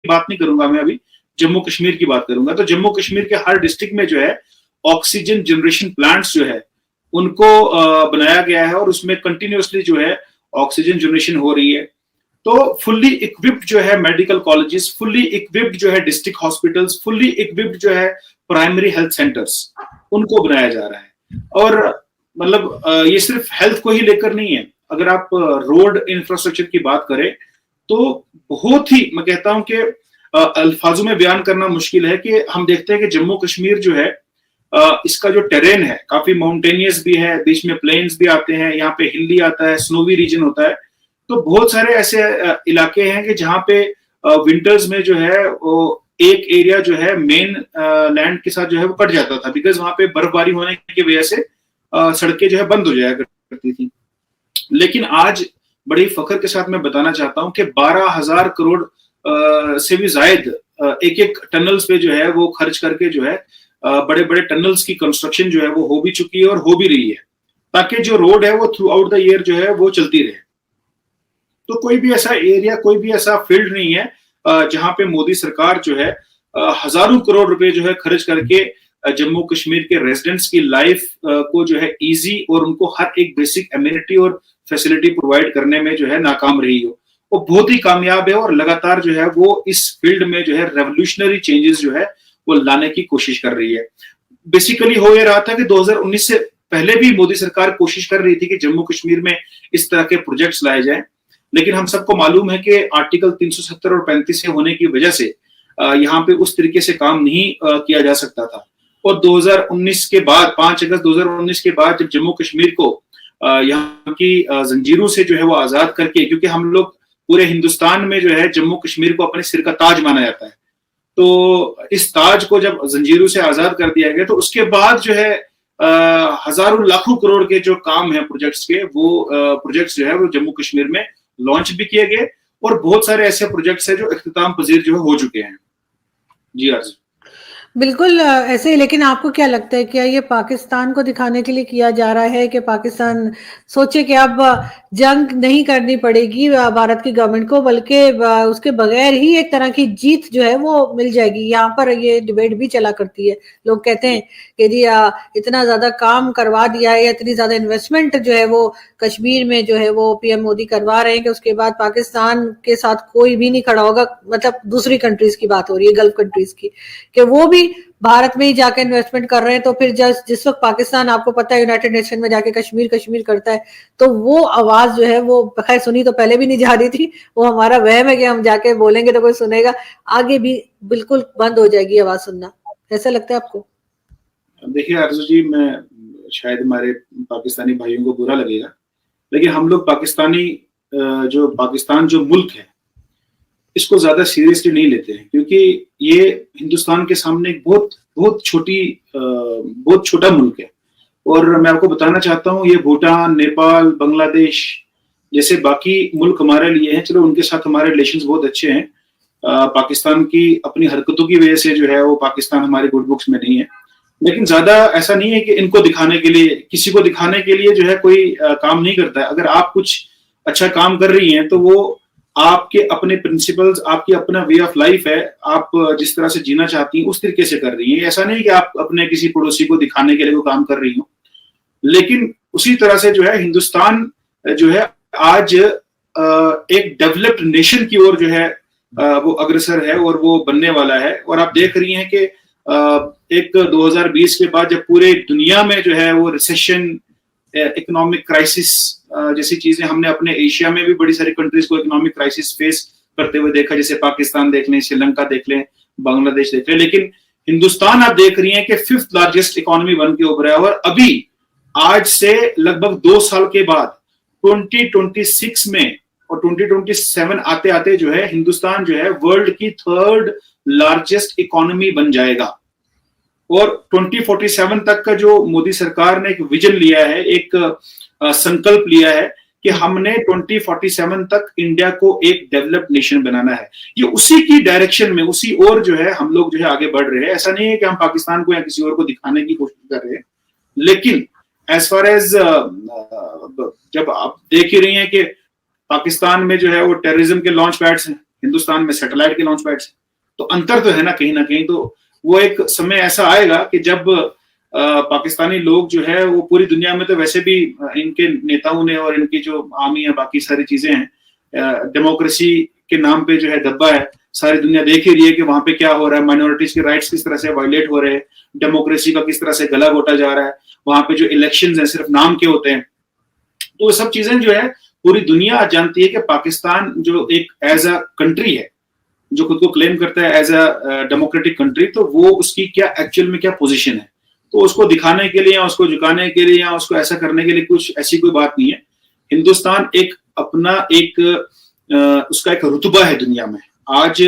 बात नहीं करूंगा मैं अभी, जम्मू कश्मीर की बात करूंगा। तो जम्मू कश्मीर के हर डिस्ट्रिक्ट में जो है ऑक्सीजन जनरेशन प्लांट्स जो है उनको बनाया गया है और उसमें कंटिन्यूअसली जो है ऑक्सीजन जनरेशन हो रही है। तो फुल्ली इक्विप्ड जो है मेडिकल कॉलेजेस, फुल्ली इक्विप्ड जो है डिस्ट्रिक्ट हॉस्पिटल्स, फुल्ली इक्विप्ड जो है प्राइमरी हेल्थ सेंटर्स, उनको बनाया जा रहा है। और मतलब ये सिर्फ हेल्थ को ही लेकर नहीं है, अगर आप रोड इंफ्रास्ट्रक्चर की बात करें तो बहुत ही, मैं कहता हूं कि अल्फाजों में बयान करना मुश्किल है कि हम देखते हैं कि जम्मू कश्मीर जो है इसका जो टेरेन है काफी माउंटेनियस भी है, बीच में प्लेन्स भी आते हैं, यहाँ पे हिली आता है, स्नोवी रीजन होता है। तो बहुत सारे ऐसे इलाके हैं कि जहाँ पे विंटर्स में जो है वो एक एरिया जो है मेन लैंड के साथ जो है वो कट जाता था, बिकॉज वहां पे बर्फबारी होने की वजह से सड़कें जो है बंद हो जाया करती थी। लेकिन आज बड़ी फख्र के साथ मैं बताना चाहता हूं कि 12,000 करोड़ से भी जायद एक एक टनल्स पे जो है वो खर्च करके जो है बड़े बड़े टनल्स की कंस्ट्रक्शन जो है वो हो भी चुकी है और हो भी रही है, ताकि जो रोड है वो थ्रू आउट द ईयर जो है वो चलती रहे। तो कोई भी ऐसा एरिया, कोई भी ऐसा फील्ड नहीं है जहां पे मोदी सरकार जो है हजारों करोड़ रुपए जो है खर्च करके जम्मू कश्मीर के रेजिडेंट्स की लाइफ को जो है इजी और उनको हर एक बेसिक एमिनिटी और फैसिलिटी प्रोवाइड करने में जो है नाकाम रही हो। वो बहुत ही कामयाब है और लगातार जो है वो इस फील्ड में जो है रेवोल्यूशनरी चेंजेस जो है वो लाने की कोशिश कर रही है। बेसिकली हो ये रहा था कि 2019 से पहले भी मोदी सरकार कोशिश कर रही थी कि जम्मू कश्मीर में इस तरह के प्रोजेक्ट्स लाए जाएं, लेकिन हम सबको मालूम है कि आर्टिकल 370 और 35 से होने की वजह से यहाँ पे उस तरीके से काम नहीं किया जा सकता था। और 2019 के बाद, 5 अगस्त 2019 के बाद जब जम्मू कश्मीर को यहाँ की जंजीरों से जो है वो आजाद करके, क्योंकि हम लोग पूरे हिंदुस्तान में जो है जम्मू कश्मीर को अपने सिर का ताज माना जाता है, तो इस ताज को जब जंजीरों से आजाद कर दिया गया तो उसके बाद जो है हजारों लाखों करोड़ के जो काम है प्रोजेक्ट्स के, वो प्रोजेक्ट्स जो है वो जम्मू कश्मीर में लॉन्च भी किए गए और बहुत सारे ऐसे प्रोजेक्ट्स हैं जो इख्तिताम पजीर जो है हो चुके हैं। जी अर्ज बिल्कुल ऐसे ही। लेकिन आपको क्या लगता है, क्या ये पाकिस्तान को दिखाने के लिए किया जा रहा है कि पाकिस्तान सोचे कि अब जंग नहीं करनी पड़ेगी भारत की गवर्नमेंट को, बल्कि उसके बगैर ही एक तरह की जीत जो है वो मिल जाएगी? यहाँ पर ये डिबेट भी चला करती है, लोग कहते हैं कि जी इतना ज्यादा काम करवा दिया है, इतनी ज्यादा इन्वेस्टमेंट जो है वो कश्मीर में जो है वो पीएम मोदी करवा रहे हैं कि उसके बाद पाकिस्तान के साथ कोई भी नहीं खड़ा होगा। मतलब दूसरी कंट्रीज की बात हो रही है, गल्फ कंट्रीज की, कि वो भी भारत में ही जाकर इन्वेस्टमेंट कर रहे हैं। तो फिर जिस वक्त पाकिस्तान, आपको पता है, यूनाइटेड नेशन में जाके कश्मीर कश्मीर करता है, तो वो आवाज जो है वो खैर सुनी तो पहले भी नहीं जा रही थी, वो हमारा वहम है कि हम जाके बोलेंगे तो कोई सुनेगा, आगे भी बिल्कुल बंद हो जाएगी आवाज सुनना। ऐसा लगता है आपको? देखिए आरजू जी, मैं शायद हमारे पाकिस्तानी भाइयों को बुरा लगेगा, लेकिन हम लोग पाकिस्तान जो मुल्क है इसको ज्यादा सीरियसली नहीं लेते हैं, क्योंकि ये हिंदुस्तान के सामने एक बहुत छोटा मुल्क है। और मैं आपको बताना चाहता हूँ, ये भूटान, नेपाल, बांग्लादेश जैसे बाकी मुल्क हमारे लिए हैं, चलो उनके साथ हमारे रिलेशंस बहुत अच्छे हैं, पाकिस्तान की अपनी हरकतों की वजह से जो है वो पाकिस्तान हमारे गुड बुक्स में नहीं है, लेकिन ज्यादा ऐसा नहीं है कि इनको दिखाने के लिए, किसी को दिखाने के लिए जो है कोई काम नहीं करता है। अगर आप कुछ अच्छा काम कर रही हैं तो वो आपके अपने प्रिंसिपल्स, आपकी अपना वे ऑफ लाइफ है, आप जिस तरह से जीना चाहती हैं उस तरीके से कर रही हैं। ऐसा नहीं कि आप अपने किसी पड़ोसी को दिखाने के लिए वो काम कर रही हो। लेकिन उसी तरह से जो है हिंदुस्तान जो है आज एक डेवलप्ड नेशन की ओर जो है वो अग्रसर है और वो बनने वाला है। और आप देख रही हैं कि एक 2020 के बाद जब पूरे दुनिया में जो है वो रिसेशन, इकोनॉमिक क्राइसिस जैसी चीजें हमने अपने एशिया में भी बड़ी सारी कंट्रीज को इकोनॉमिक क्राइसिस फेस करते हुए देखा, जैसे पाकिस्तान देख लें, श्रीलंका देख लें, बांग्लादेश देख लें, लेकिन हिंदुस्तान आप देख रही हैं कि 5th लार्जेस्ट इकोनॉमी बन के उभरा है। और अभी आज से लगभग 2 साल के बाद 2026 में और 2027 आते आते जो है हिंदुस्तान जो है वर्ल्ड की 3rd लार्जेस्ट इकोनॉमी बन जाएगा। और 2047 तक का जो मोदी सरकार ने एक विजन लिया है, एक संकल्प लिया है कि हमने 2047 तक इंडिया को एक डेवलप्ड नेशन बनाना है, ये उसी की डायरेक्शन में, उसी ओर जो है हम लोग जो है आगे बढ़ रहे हैं। ऐसा नहीं है कि हम पाकिस्तान को या किसी और को दिखाने की कोशिश कर रहे हैं, लेकिन एज फार एज जब आप देख ही रही हैं कि पाकिस्तान में जो है वो टेररिज्म के लॉन्च पैड्स हैं, हिंदुस्तान में सैटेलाइट के लॉन्च पैड्स। तो अंतर तो है ना कहीं। तो वो एक समय ऐसा आएगा कि जब पाकिस्तानी लोग जो है वो पूरी दुनिया में तो वैसे भी इनके नेताओं ने और इनकी जो आर्मी है बाकी सारी चीजें हैं डेमोक्रेसी के नाम पे जो है दब्बा है, सारी दुनिया देख ही रही है कि वहां पे क्या हो रहा है, माइनॉरिटीज के राइट्स किस तरह से वायलेट हो रहे हैं, डेमोक्रेसी का किस तरह से गला घोटा जा रहा है, वहां पे जो इलेक्शंस हैं सिर्फ नाम के होते हैं। तो वो सब चीजें जो है पूरी दुनिया जानती है कि पाकिस्तान जो एक एज अ कंट्री है, जो खुद को क्लेम करता है एज अ डेमोक्रेटिक कंट्री, तो वो उसकी क्या एक्चुअल में क्या पोजीशन है। तो उसको दिखाने के लिए या उसको झुकाने के लिए या उसको ऐसा करने के लिए कुछ ऐसी कोई बात नहीं है। हिंदुस्तान एक अपना एक उसका एक रुतबा है दुनिया में। आज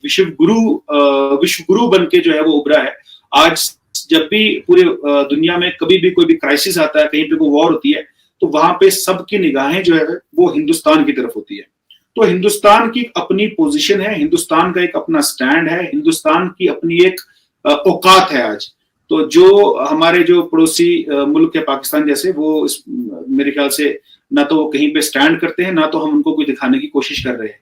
विश्व गुरु बन के जो है वो उभरा है। आज जब भी पूरी दुनिया में कभी भी कोई भी क्राइसिस आता है, कहीं पे कोई वॉर होती है, तो वहां पे सबकी निगाहें जो है वो हिंदुस्तान की तरफ होती है। तो हिंदुस्तान की अपनी पोजीशन है, हिंदुस्तान का एक अपना स्टैंड है, हिंदुस्तान की अपनी एक औकात है आज। तो जो हमारे जो पड़ोसी मुल्क है पाकिस्तान जैसे, वो मेरे ख्याल से ना तो वो कहीं पे स्टैंड करते हैं, ना तो हम उनको कोई दिखाने की कोशिश कर रहे हैं।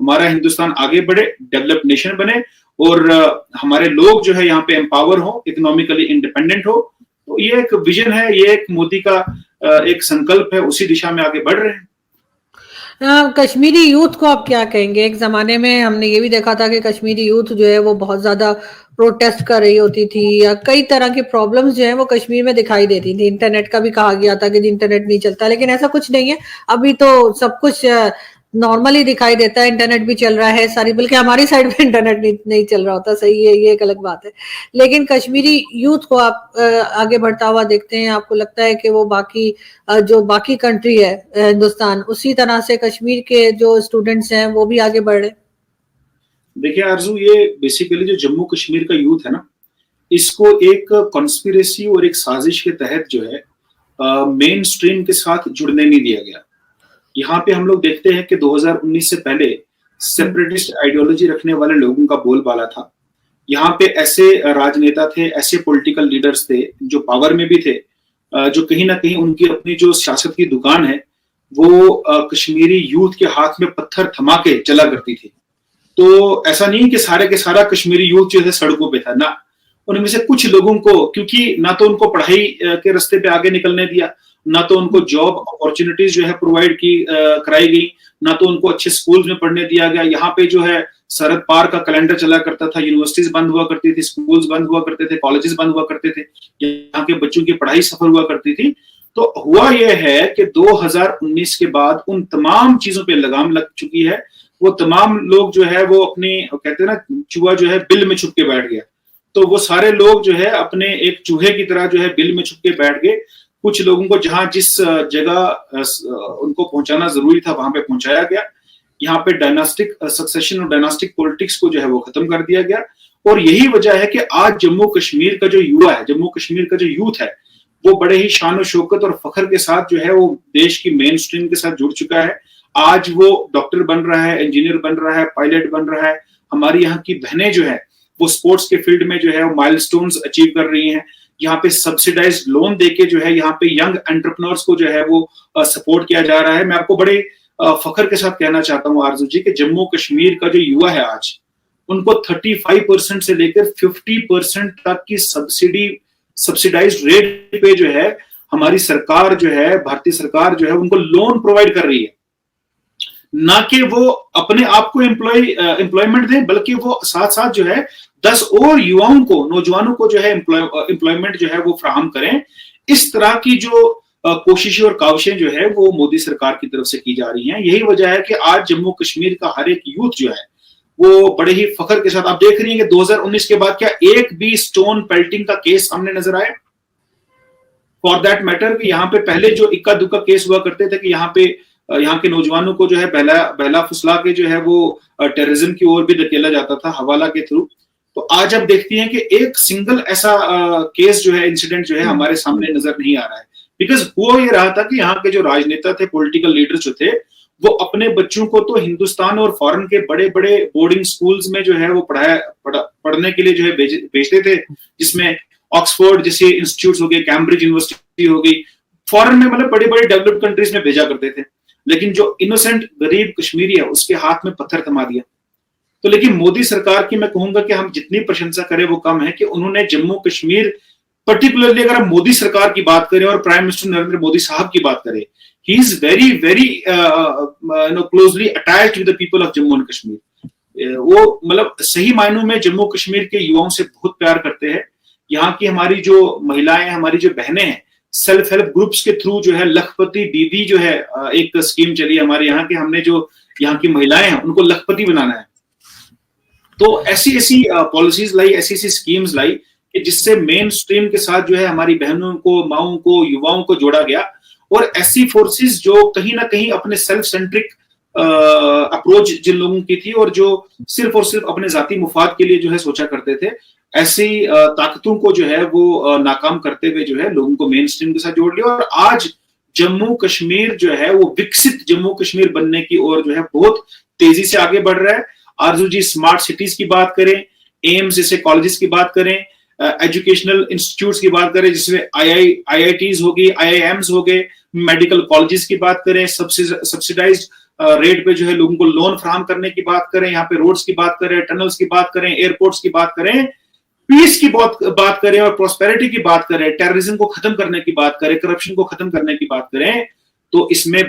हमारा हिंदुस्तान आगे बढ़े, डेवलप्ड नेशन बने और हमारे लोग जो है यहाँ पे एम्पावर हो, इकोनॉमिकली इंडिपेंडेंट हो। तो ये एक विजन है, ये एक मोदी का एक संकल्प है, उसी दिशा में आगे बढ़ रहे हैं। कश्मीरी यूथ को आप क्या कहेंगे? एक जमाने में हमने ये भी देखा था कि कश्मीरी यूथ जो है वो बहुत ज्यादा प्रोटेस्ट कर रही होती थी, या कई तरह की प्रॉब्लम्स जो है वो कश्मीर में दिखाई देती थी। इंटरनेट का भी कहा गया था कि इंटरनेट नहीं चलता, लेकिन ऐसा कुछ नहीं है। अभी तो सब कुछ नॉर्मली दिखाई देता है, इंटरनेट भी चल रहा है सारी, बल्कि हमारी साइड में इंटरनेट नहीं चल रहा होता, सही है, ये एक अलग बात है। लेकिन कश्मीरी यूथ को आप आगे बढ़ता हुआ देखते हैं, आपको लगता है कि वो बाकी जो बाकी कंट्री है हिंदुस्तान, उसी तरह से कश्मीर के जो स्टूडेंट्स हैं वो भी आगे बढ़ रहे? देखिए आरजू, ये बेसिकली जो जम्मू कश्मीर का यूथ है ना, इसको एक कॉन्स्पिरेसी और एक साजिश के तहत जो है मेन स्ट्रीम के साथ जुड़ने नहीं दिया गया। यहाँ पे हम लोग देखते हैं कि 2019 से पहले सेपरेटिस्ट आइडियोलॉजी रखने वाले लोगों का बोलबाला था। यहाँ पे ऐसे राजनेता थे, ऐसे पॉलिटिकल लीडर्स थे जो पावर में भी थे, जो कहीं ना कहीं उनकी अपनी जो सियासत की दुकान है वो कश्मीरी यूथ के हाथ में पत्थर थमा के चला करती थी। तो ऐसा नहीं कि सारे के सारा कश्मीरी यूथ जो है सड़कों पे था ना, उनमें से कुछ लोगों को, क्योंकि ना तो उनको पढ़ाई के रास्ते पे आगे निकलने दिया, ना तो उनको जॉब अपॉर्चुनिटीज जो है प्रोवाइड की कराई गई, ना तो उनको अच्छे स्कूल्स में पढ़ने दिया गया। यहाँ पे जो है सरहद पार का कैलेंडर चला करता था, यूनिवर्सिटीज बंद हुआ करती थी, स्कूल्स बंद हुआ करते थे, कॉलेजेस बंद हुआ करते थे, यहाँ के बच्चों की पढ़ाई सफल हुआ करती थी। तो हुआ यह है कि 2019 के बाद उन तमाम चीजों पे लगाम लग चुकी है। वो तमाम लोग जो है वो अपनी, कहते हैं ना, चूहा जो है बिल में छुप के बैठ गया। तो वो सारे लोग जो है अपने एक चूहे की तरह जो है बिल में छुप के बैठ गए। कुछ लोगों को जहां जिस जगह उनको पहुंचाना जरूरी था वहां पे पहुंचाया गया। यहाँ पे डायनास्टिक सक्सेशन और डायनास्टिक पॉलिटिक्स को जो है वो खत्म कर दिया गया। और यही वजह है कि आज जम्मू कश्मीर का जो युवा है, जम्मू कश्मीर का जो यूथ है, वो बड़े ही शान और शौकत और फख्र के साथ जो है वो देश की मेन स्ट्रीम के साथ जुड़ चुका है। आज वो डॉक्टर बन रहा है, इंजीनियर बन रहा है, पायलट बन रहा है। हमारी यहाँ की बहनें जो है वो स्पोर्ट्स के फील्ड में जो है वो माइलस्टोन्स अचीव कर रही हैं। यहाँ पे सब्सिडाइज्ड लोन देके जो है यहाँ पे यंग एंटरप्रेन्योर्स को जो है वो सपोर्ट किया जा रहा है। मैं आपको बड़े फख्र के साथ कहना चाहता हूँ आरजू जी कि जम्मू कश्मीर का जो युवा है आज, उनको 35% से लेकर 50% तक की सब्सिडाइज्ड रेट पे जो है हमारी सरकार जो है, भारतीय सरकार जो है, उनको लोन प्रोवाइड कर रही है। ना कि वो अपने आप को एम्प्लॉयमेंट दें, बल्कि वो साथ साथ जो है 10 और युवाओं को, नौजवानों को जो है एम्प्लॉयमेंट जो है वो फ्राहम करें। इस तरह की जो कोशिशें और काविशें जो है वो मोदी सरकार की तरफ से की जा रही हैं। यही वजह है कि आज जम्मू कश्मीर का हर एक यूथ जो है वो बड़े ही फख्र के साथ, आप देख रही हैं कि 2019 के बाद क्या एक भी स्टोन पेल्टिंग का केस सामने नजर आया? फॉर दैट मैटर कि यहाँ पे पहले जो इक्का दुक्का केस हुआ करते थे कि यहाँ के नौजवानों को जो है बहला फुसला के जो है वो टेररिज्म की ओर भी धकेला जाता था हवाला के थ्रू। तो आज आप देखती हैं कि एक सिंगल ऐसा केस जो है, इंसिडेंट जो है हमारे सामने नजर नहीं आ रहा है। बिकॉज हुआ ये रहा था कि यहाँ के जो राजनेता थे, पॉलिटिकल लीडर्स जो थे, वो अपने बच्चों को तो हिंदुस्तान और फॉरेन के बड़े बड़े बोर्डिंग स्कूल्स में जो है वो पढ़ने के लिए जो है भेजते थे, जिसमें ऑक्सफोर्ड जैसे इंस्टीट्यूट हो गए, कैम्ब्रिज यूनिवर्सिटी हो गई, फॉरेन में मतलब बड़ी बड़ी डेवलप्ड कंट्रीज में भेजा करते थे। लेकिन जो इनोसेंट गरीब कश्मीरी है उसके हाथ में पत्थर थमा दिया। तो लेकिन मोदी सरकार की मैं कहूंगा कि हम जितनी प्रशंसा करें वो कम है कि उन्होंने जम्मू कश्मीर, पर्टिकुलरली अगर हम मोदी सरकार की बात करें और प्राइम मिनिस्टर नरेंद्र मोदी साहब की बात करें, he is very very closely attached with the people of Jammu and Kashmir. वो मतलब सही मायनों में जम्मू कश्मीर के युवाओं से बहुत प्यार करते हैं। यहाँ की हमारी जो महिलाएं, हमारी जो बहनें हैं, सेल्फ हेल्प ग्रुप्स के थ्रू जो है लखपति दीदी जो है एक स्कीम चली है हमारे यहाँ के, हमने जो यहाँ की महिलाएं हैं उनको लखपति बनाना है। तो ऐसी ऐसी पॉलिसीज लाई, ऐसी ऐसी स्कीम्स लाई कि जिससे मेन स्ट्रीम के साथ जो है हमारी बहनों को, माओं को, युवाओं को जोड़ा गया। और ऐसी फोर्सेस जो कहीं ना कहीं अपने सेल्फ सेंट्रिक अप्रोच जिन लोगों की थी और जो सिर्फ और सिर्फ अपने जाती मुफाद के लिए जो है सोचा करते थे, ऐसी ताकतों को जो है वो नाकाम करते हुए जो है लोगों को मेन स्ट्रीम के साथ जोड़ लिया। और आज जम्मू कश्मीर जो है वो विकसित जम्मू कश्मीर बनने की ओर जो है बहुत तेजी से आगे बढ़ रहा है। आरजू जी स्मार्ट सिटीज की बात करें, एम्स जैसे कॉलेजेस की बात करें, एजुकेशनल इंस्टीट्यूट्स की बात करें जिसमें IITs होगी, IIMs हो गए, मेडिकल कॉलेजेस की बात करें, सब्सिडाइज्ड रेट पे जो है लोगों को लोन फराहम करने की बात करें, यहाँ पे रोड्स की बात करें, टनल्स की बात करें, एयरपोर्ट्स की बात करें, पीस की बात करें और प्रोस्पेरिटी की बात करें, टेररिज्म को खत्म करने की बात करें, करप्शन को खत्म करने की बात करें, तो इसमें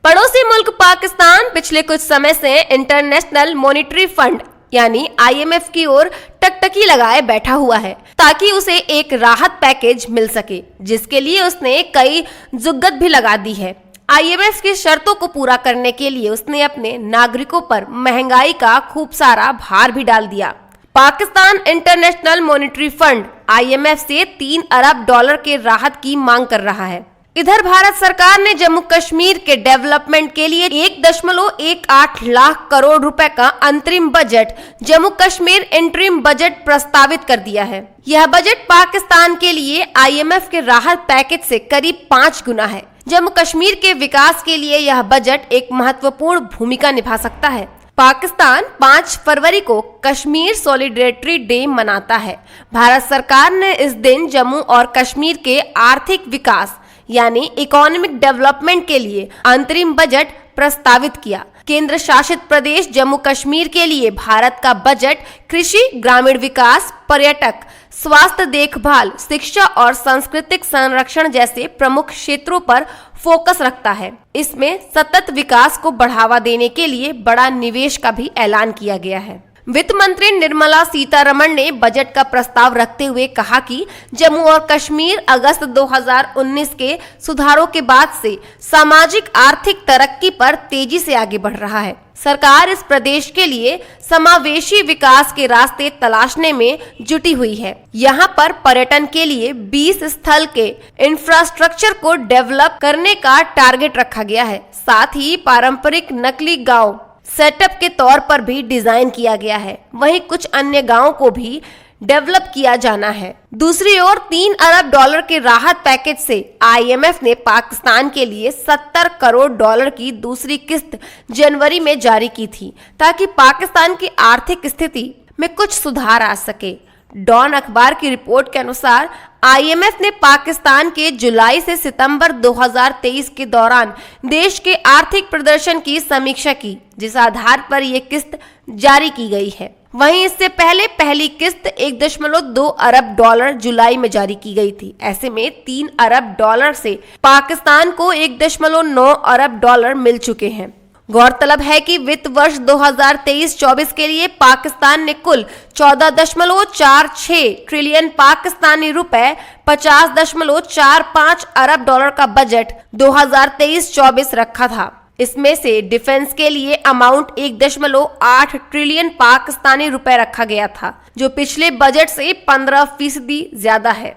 पड़ोसी मुल्क पाकिस्तान पिछले कुछ समय से इंटरनेशनल मॉनिटरी फंड यानी IMF की ओर टकटकी लगाए बैठा हुआ है ताकि उसे एक राहत पैकेज मिल सके, जिसके लिए उसने कई जुगत भी लगा दी है। IMF की शर्तों को पूरा करने के लिए उसने अपने नागरिकों पर महंगाई का खूब सारा भार भी डाल दिया। Pakistan international monetary fund IMF से $3 अरब के राहत की मांग कर रहा है। इधर भारत सरकार ने जम्मू कश्मीर के डेवलपमेंट के लिए 1.18 लाख करोड़ रुपए का अंतरिम budget Jammu Kashmir interim budget प्रस्तावित कर दिया है। यह बजट पाकिस्तान के लिए IMF के राहत पैकेज से करीब 5 गुना है। जम्मू कश्मीर के विकास के लिए यह बजट एक महत्वपूर्ण भूमिका निभा सकता है। पाकिस्तान 5 फरवरी को कश्मीर सॉलिडेरिटी डे मनाता है। भारत सरकार ने इस दिन जम्मू और कश्मीर के आर्थिक विकास यानी इकोनॉमिक डेवलपमेंट के लिए अंतरिम बजट प्रस्तावित किया। केंद्र शासित प्रदेश जम्मू कश्मीर के लिए भारत का बजट कृषि, ग्रामीण विकास, पर्यटक, स्वास्थ्य देखभाल, शिक्षा और सांस्कृतिक संरक्षण जैसे प्रमुख क्षेत्रों पर फोकस रखता है। इसमें सतत विकास को बढ़ावा देने के लिए बड़ा निवेश का भी ऐलान किया गया है। वित्त मंत्री निर्मला सीतारमण ने बजट का प्रस्ताव रखते हुए कहा कि जम्मू और कश्मीर अगस्त 2019 के सुधारों के बाद से सामाजिक आर्थिक तरक्की पर तेजी से आगे बढ़ रहा है। सरकार इस प्रदेश के लिए समावेशी विकास के रास्ते तलाशने में जुटी हुई है। यहाँ पर पर्यटन के लिए 20 स्थल के इंफ्रास्ट्रक्चर को डेवलप करने का टारगेट रखा गया है। साथ ही पारंपरिक नकली गांव सेटअप के तौर पर भी डिजाइन किया गया है। वहीं कुछ अन्य गांवों को भी डेवलप किया जाना है। दूसरी ओर $3 अरब के राहत पैकेज से IMF ने पाकिस्तान के लिए $70 करोड़ की दूसरी किस्त जनवरी में जारी की थी ताकि पाकिस्तान की आर्थिक स्थिति में कुछ सुधार आ सके। डॉन अखबार की रिपोर्ट के अनुसार IMF ने पाकिस्तान के जुलाई से सितंबर 2023 के दौरान देश के आर्थिक प्रदर्शन की समीक्षा की, जिस आधार पर यह किस्त जारी की गई है। वहीं इससे पहले पहली किस्त $1.2 अरब जुलाई में जारी की गई थी। ऐसे में $3 अरब से पाकिस्तान को $1.9 अरब मिल चुके हैं। गौरतलब है कि वित्त वर्ष 2023-24 के लिए पाकिस्तान ने कुल 14.46 ट्रिलियन पाकिस्तानी रुपए 50.45 अरब डॉलर का बजट 2023-24 रखा था। इसमें से डिफेंस के लिए अमाउंट 1.8 ट्रिलियन पाकिस्तानी रुपए रखा गया था, जो पिछले बजट से 15% ज्यादा है।